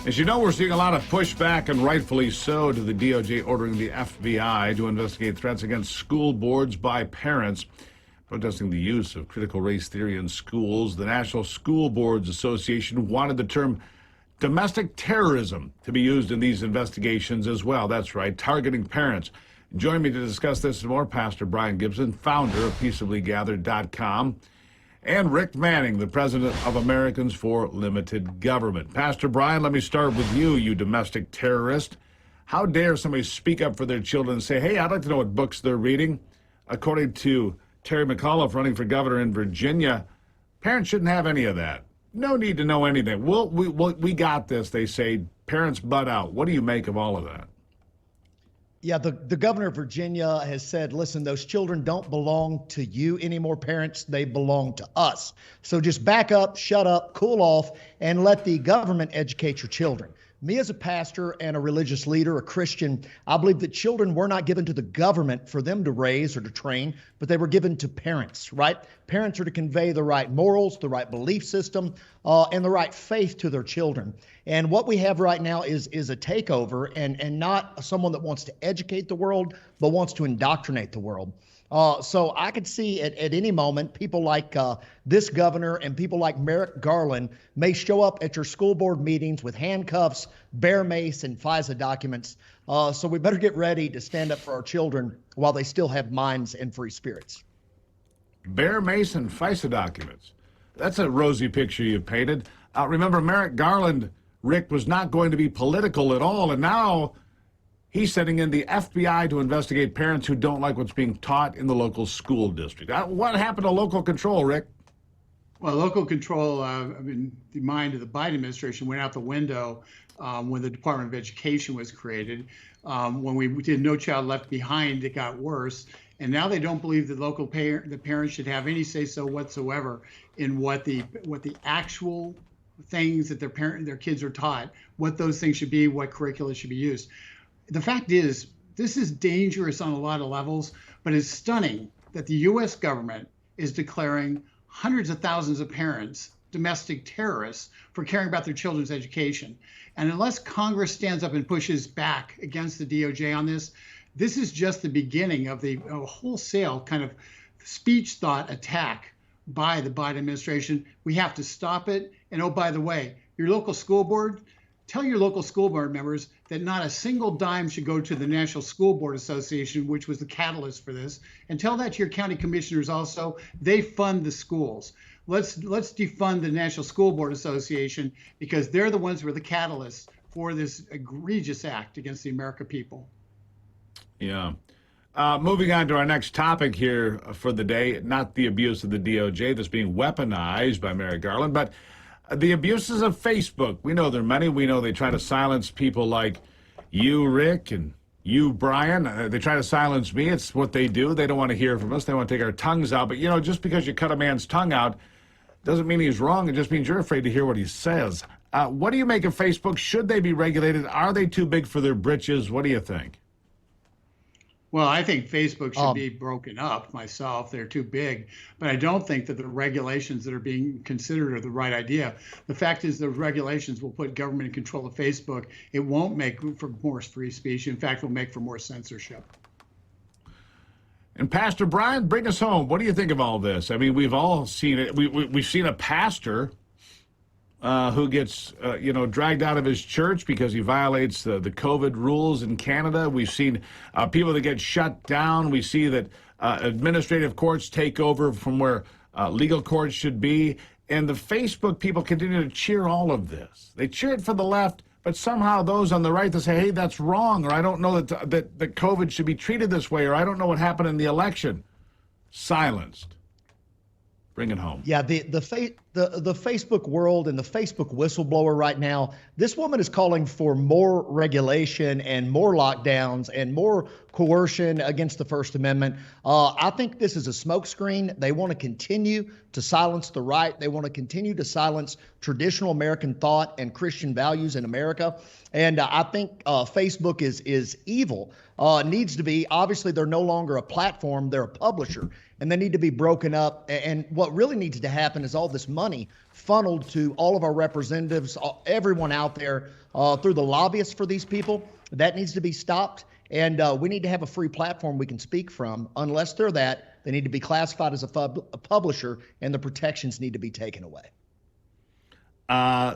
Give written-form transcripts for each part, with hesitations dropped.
As you know, we're seeing a lot of pushback, and rightfully so, to the DOJ ordering the FBI to investigate threats against school boards by parents protesting the use of critical race theory in schools. The National School Boards Association wanted the term domestic terrorism to be used in these investigations as well. That's right, targeting parents. Join me to discuss this and more, Pastor Brian Gibson, founder of peaceablygathered.com, and Rick Manning, the president of Americans for Limited Government. Pastor Brian, let me start with you, you domestic terrorist. How dare somebody speak up for their children and say, hey, I'd like to know what books they're reading? According to Terry McAuliffe, running for governor in Virginia, parents shouldn't have any of that. No need to know anything. We got this, they say. Parents butt out. What do you make of all of that? Yeah, the governor of Virginia has said, listen, those children don't belong to you anymore, parents. They belong to us. So just back up, shut up, cool off, and let the government educate your children. Me as a pastor and a religious leader, a Christian, I believe that children were not given to the government for them to raise or to train, but they were given to parents, right? Parents are to convey the right morals, the right belief system, and the right faith to their children. And what we have right now is a takeover and not someone that wants to educate the world, but wants to indoctrinate the world. So I could see at any moment people like this governor and people like Merrick Garland may show up at your school board meetings with handcuffs, bear mace, and FISA documents. So we better get ready to stand up for our children while they still have minds and free spirits. Bear mace and FISA documents. That's a rosy picture you've painted. Remember, Merrick Garland, Rick, was not going to be political at all, and now he's sending in the FBI to investigate parents who don't like what's being taught in the local school district. What happened to local control, Rick? Well, local control, the mind of the Biden administration went out the window when the Department of Education was created. When we did No Child Left Behind, it got worse. And now they don't believe that the parents should have any say-so whatsoever in what the actual things that their kids are taught, what those things should be, what curricula should be used. The fact is, this is dangerous on a lot of levels, but it's stunning that the U.S. government is declaring hundreds of thousands of parents domestic terrorists for caring about their children's education. And unless Congress stands up and pushes back against the DOJ on this, this is just the beginning of the wholesale kind of speech thought attack by the Biden administration. We have to stop it. And oh, by the way, your local school board, tell your local school board members that not a single dime should go to the National School Board Association, which was the catalyst for this. And tell that to your county commissioners also. They fund the schools. Let's defund the National School Board Association because they're the ones who are the catalysts for this egregious act against the American people. Yeah. Moving on to our next topic here for the day, not the abuse of the DOJ that's being weaponized by Merrick Garland, but the abuses of Facebook. We know there are many. We know they try to silence people like you, Rick, and you, Brian. They try to silence me. It's what they do. They don't want to hear from us. They want to take our tongues out. But, you know, just because you cut a man's tongue out doesn't mean he's wrong. It just means you're afraid to hear what he says. What do you make of Facebook? Should they be regulated? Are they too big for their britches? What do you think? Well, I think Facebook should be broken up myself. They're too big. But I don't think that the regulations that are being considered are the right idea. The fact is the regulations will put government in control of Facebook. It won't make for more free speech. In fact, it will make for more censorship. And Pastor Brian, bring us home. What do you think of all this? I mean, we've all seen it. We've seen a pastor who gets, dragged out of his church because he violates the COVID rules in Canada. We've seen people that get shut down. We see that administrative courts take over from where legal courts should be. And the Facebook people continue to cheer all of this. They cheer it for the left, but somehow those on the right, they say, hey, that's wrong, or I don't know that COVID should be treated this way, or I don't know what happened in the election. Silenced. Bring it home. Yeah, the Facebook world and the Facebook whistleblower right now, this woman is calling for more regulation and more lockdowns and more coercion against the First Amendment. I think this is a smokescreen. They want to continue to silence the right. They want to continue to silence traditional American thought and Christian values in America. And I think Facebook is evil. Needs to be. Obviously, they're no longer a platform. They're a publisher. and they need to be broken up. And what really needs to happen is all this money funneled to all of our representatives, everyone out there through the lobbyists for these people. That needs to be stopped. And we need to have a free platform we can speak from. Unless they're that, they need to be classified as a publisher, and the protections need to be taken away.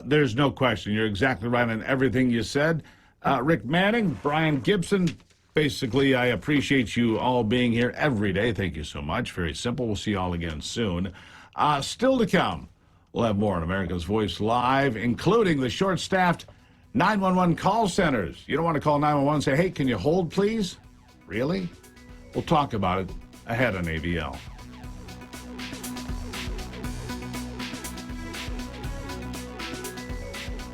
There's no question. You're exactly right on everything you said. Rick Manning, Brian Gibson, basically, I appreciate you all being here every day. Thank you so much. Very simple. We'll see you all again soon. Still to come, we'll have more on America's Voice Live, including the short-staffed 911 call centers. You don't want to call 911 and say, hey, can you hold, please? Really? We'll talk about it ahead on ABL.